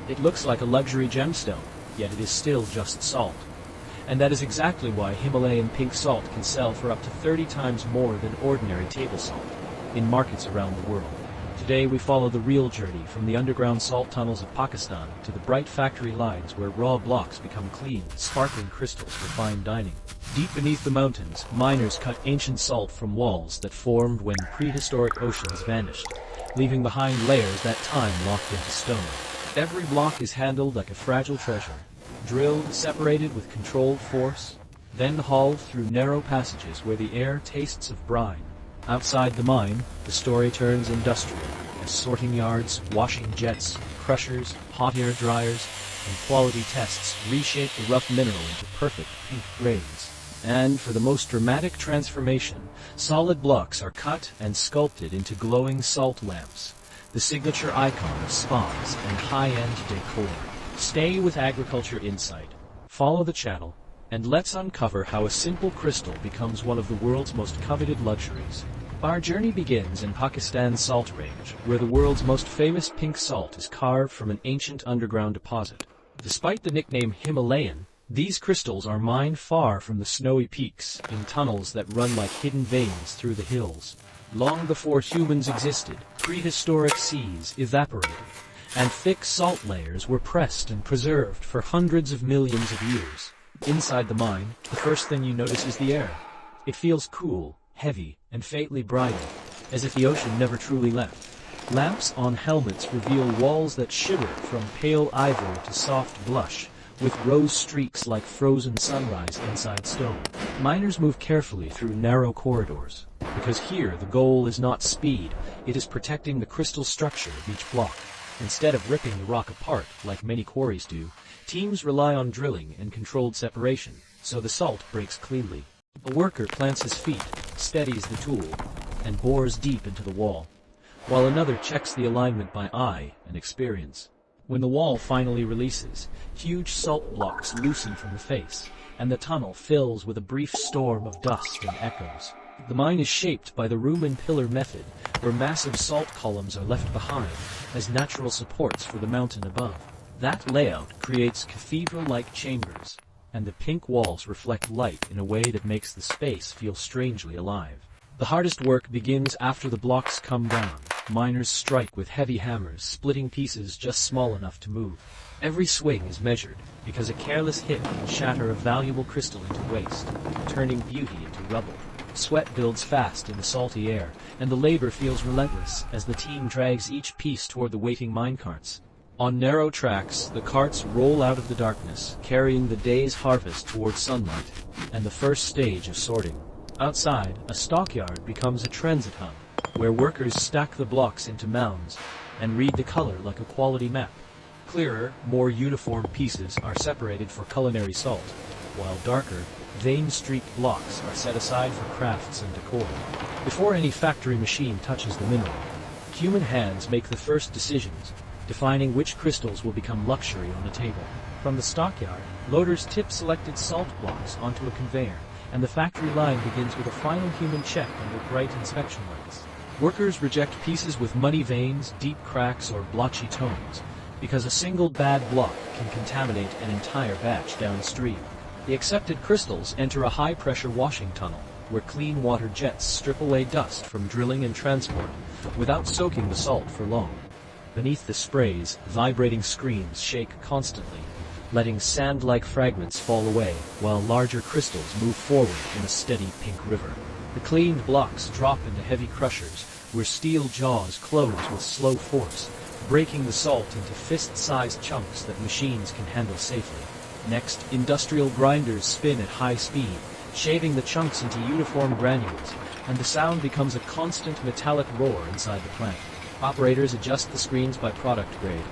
It looks like a luxury gemstone, yet it is still just salt. And that is exactly why Himalayan pink salt can sell for up to 30 times more than ordinary table salt in markets around the world. Today we follow the real journey from the underground salt tunnels of Pakistan to the bright factory lines where raw blocks become clean, sparkling crystals for fine dining. Deep beneath the mountains, miners cut ancient salt from walls that formed when prehistoric oceans vanished, leaving behind layers that time locked into stone. Every block is handled like a fragile treasure, drilled, separated with controlled force, then hauled through narrow passages where the air tastes of brine. Outside the mine, the story turns industrial, as sorting yards, washing jets, crushers, hot air dryers, and quality tests reshape the rough mineral into perfect pink grains. And for the most dramatic transformation, solid blocks are cut and sculpted into glowing salt lamps, the signature icon of spas and high-end decor. Stay with Agriculture Insight. Follow the channel, and let's uncover how a simple crystal becomes one of the world's most coveted luxuries. Our journey begins in Pakistan's Salt Range, where the world's most famous pink salt is carved from an ancient underground deposit. Despite the nickname Himalayan, these crystals are mined far from the snowy peaks, in tunnels that run like hidden veins through the hills. Long before humans existed, prehistoric seas evaporated, and thick salt layers were pressed and preserved for hundreds of millions of years. Inside the mine, the first thing you notice is the air. It feels cool, heavy, and faintly bright, as if the ocean never truly left. Lamps on helmets reveal walls that shiver from pale ivory to soft blush, with rose streaks like frozen sunrise inside stone. Miners move carefully through narrow corridors, because here the goal is not speed, it is protecting the crystal structure of each block. Instead of ripping the rock apart, like many quarries do, teams rely on drilling and controlled separation, so the salt breaks cleanly. A worker plants his feet, steadies the tool, and bores deep into the wall, while another checks the alignment by eye and experience. When the wall finally releases, huge salt blocks loosen from the face, and the tunnel fills with a brief storm of dust and echoes. The mine is shaped by the room and pillar method, where massive salt columns are left behind as natural supports for the mountain above. That layout creates cathedral-like chambers, and the pink walls reflect light in a way that makes the space feel strangely alive. The hardest work begins after the blocks come down. Miners strike with heavy hammers, splitting pieces just small enough to move. Every swing is measured, because a careless hit can shatter a valuable crystal into waste, turning beauty into rubble. Sweat builds fast in the salty air, and the labor feels relentless as the team drags each piece toward the waiting minecarts. On narrow tracks, the carts roll out of the darkness, carrying the day's harvest toward sunlight, and the first stage of sorting. Outside, a stockyard becomes a transit hub, where workers stack the blocks into mounds and read the color like a quality map. Clearer, more uniform pieces are separated for culinary salt, while darker, vein-streaked blocks are set aside for crafts and decor. Before any factory machine touches the mineral, human hands make the first decisions, defining which crystals will become luxury on the table. From the stockyard, loaders tip selected salt blocks onto a conveyor, and the factory line begins with a final human check under bright inspection lights. Workers reject pieces with muddy veins, deep cracks, or blotchy tones, because a single bad block can contaminate an entire batch downstream. The accepted crystals enter a high-pressure washing tunnel, where clean water jets strip away dust from drilling and transport, without soaking the salt for long. Beneath the sprays, vibrating screens shake constantly, letting sand-like fragments fall away, while larger crystals move forward in a steady pink river. The cleaned blocks drop into heavy crushers, where steel jaws close with slow force, breaking the salt into fist-sized chunks that machines can handle safely. Next, industrial grinders spin at high speed, shaving the chunks into uniform granules, and the sound becomes a constant metallic roar inside the plant. Operators adjust the screens by product grade,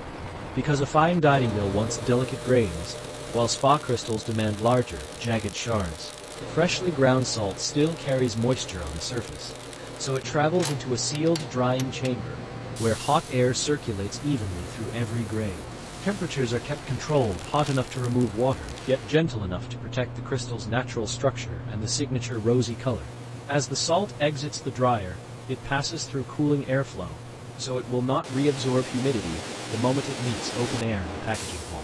because a fine dining mill wants delicate grains, while spa crystals demand larger, jagged shards. Freshly ground salt still carries moisture on the surface, so it travels into a sealed drying chamber, where hot air circulates evenly through every grain. Temperatures are kept controlled, hot enough to remove water, yet gentle enough to protect the crystal's natural structure and the signature rosy color. As the salt exits the dryer, it passes through cooling airflow, so it will not reabsorb humidity the moment it meets open air in the packaging hall.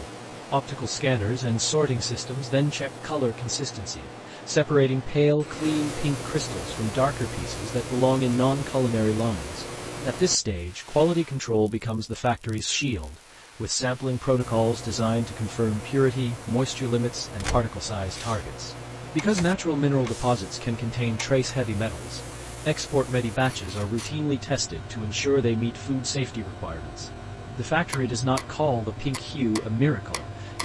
Optical scanners and sorting systems then check color consistency, separating pale, clean pink crystals from darker pieces that belong in non-culinary lines. At this stage, quality control becomes the factory's shield, with sampling protocols designed to confirm purity, moisture limits, and particle size targets. Because natural mineral deposits can contain trace heavy metals, export-ready batches are routinely tested to ensure they meet food safety requirements. The factory does not call the pink hue a miracle.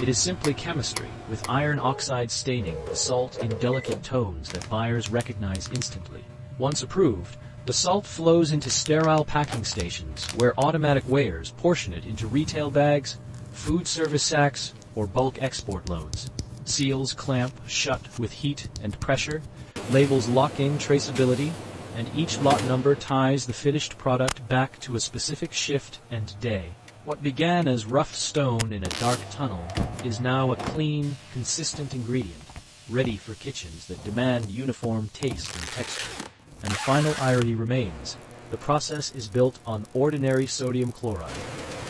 It is simply chemistry, with iron oxide staining the salt in delicate tones that buyers recognize instantly. Once approved, the salt flows into sterile packing stations where automatic weighers portion it into retail bags, food service sacks, or bulk export loads. Seals clamp shut with heat and pressure, labels lock in traceability, and each lot number ties the finished product back to a specific shift and day. What began as rough stone in a dark tunnel is now a clean, consistent ingredient, ready for kitchens that demand uniform taste and texture. And the final irony remains. The process is built on ordinary sodium chloride,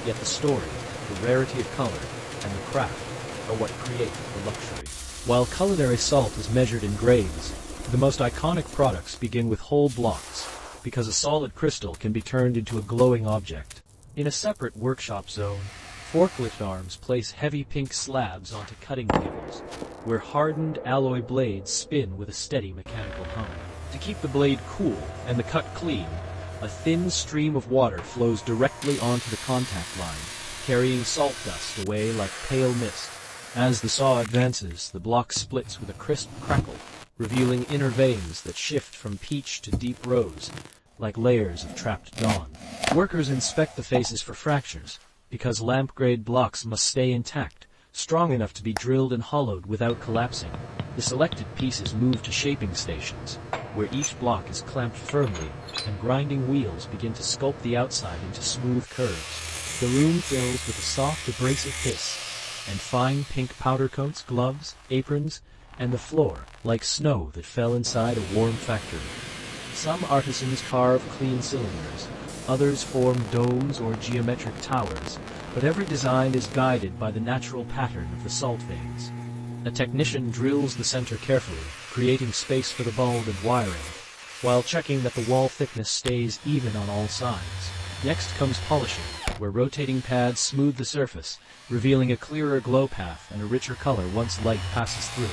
yet the story, the rarity of color, and the craft are what create the luxury. While culinary salt is measured in grades, the most iconic products begin with whole blocks, because a solid crystal can be turned into a glowing object. In a separate workshop zone, forklift arms place heavy pink slabs onto cutting tables, where hardened alloy blades spin with a steady mechanical hum. To keep the blade cool and the cut clean, a thin stream of water flows directly onto the contact line, carrying salt dust away like pale mist. As the saw advances, the block splits with a crisp crackle, revealing inner veins that shift from peach to deep rose, like layers of trapped dawn. Workers inspect the faces for fractures, because lamp-grade blocks must stay intact, strong enough to be drilled and hollowed without collapsing. The selected pieces move to shaping stations, where each block is clamped firmly, and grinding wheels begin to sculpt the outside into smooth curves. The room fills with a soft, abrasive hiss, and fine pink powder coats gloves, aprons, and the floor, like snow that fell inside a warm factory. Some artisans carve clean cylinders, others form domes or geometric towers, but every design is guided by the natural pattern of the salt veins. A technician drills the center carefully, creating space for the bulb and wiring, while checking that the wall thickness stays even on all sides. Next comes polishing, where rotating pads smooth the surface, revealing a clearer glow path and a richer color once light passes through.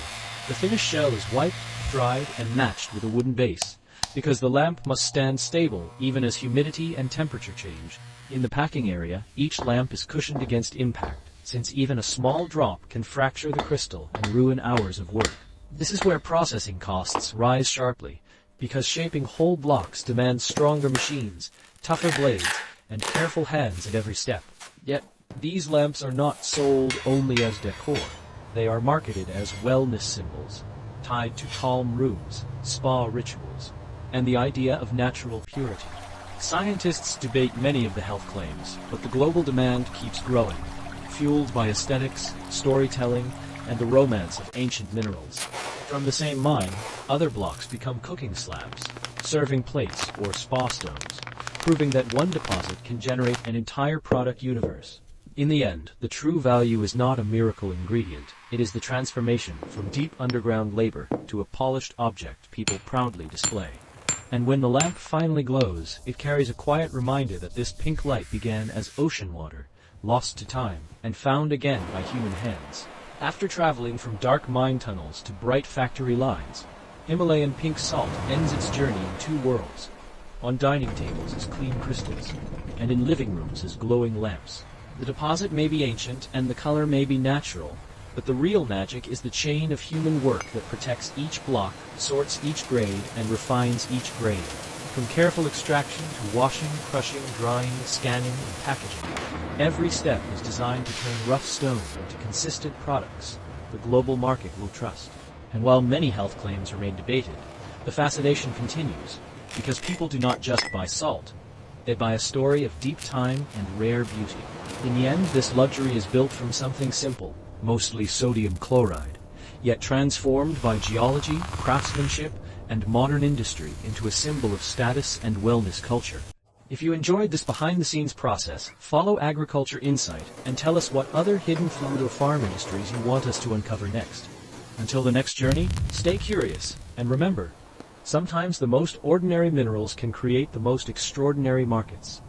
The finished shell is wiped, dried, and matched with a wooden base, because the lamp must stand stable even as humidity and temperature change. In the packing area, each lamp is cushioned against impact, since even a small drop can fracture the crystal and ruin hours of work. This is where processing costs rise sharply, because shaping whole blocks demands stronger machines, tougher blades, and careful hands at every step. Yet, these lamps are not sold only as decor. They are marketed as wellness symbols, tied to calm rooms, spa rituals, and the idea of natural purity. Scientists debate many of the health claims, but the global demand keeps growing, fueled by aesthetics, storytelling, and the romance of ancient minerals. From the same mine, other blocks become cooking slabs, serving plates, or spa stones, proving that one deposit can generate an entire product universe. In the end, the true value is not a miracle ingredient. It is the transformation from deep underground labor to a polished object people proudly display. And when the lamp finally glows, it carries a quiet reminder that this pink light began as ocean water, lost to time, and found again by human hands. After traveling from dark mine tunnels to bright factory lines, Himalayan Pink Salt ends its journey in two worlds. On dining tables as clean crystals, and in living rooms as glowing lamps. The deposit may be ancient and the color may be natural, but the real magic is the chain of human work that protects each block, sorts each grade, and refines each grade. From careful extraction to washing, crushing, drying, scanning, and packaging, every step is designed to turn rough stone into consistent products the global market will trust. And while many health claims remain debated, the fascination continues, because people do not just buy salt, they buy a story of deep time and rare beauty. In the end, this luxury is built from something simple, mostly sodium chloride, yet transformed by geology, craftsmanship, and modern industry into a symbol of status and wellness culture. If you enjoyed this behind-the-scenes process, follow Agriculture Insight and tell us what other hidden food or farm industries you want us to uncover next. Until the next journey, stay curious, and remember, sometimes the most ordinary minerals can create the most extraordinary markets.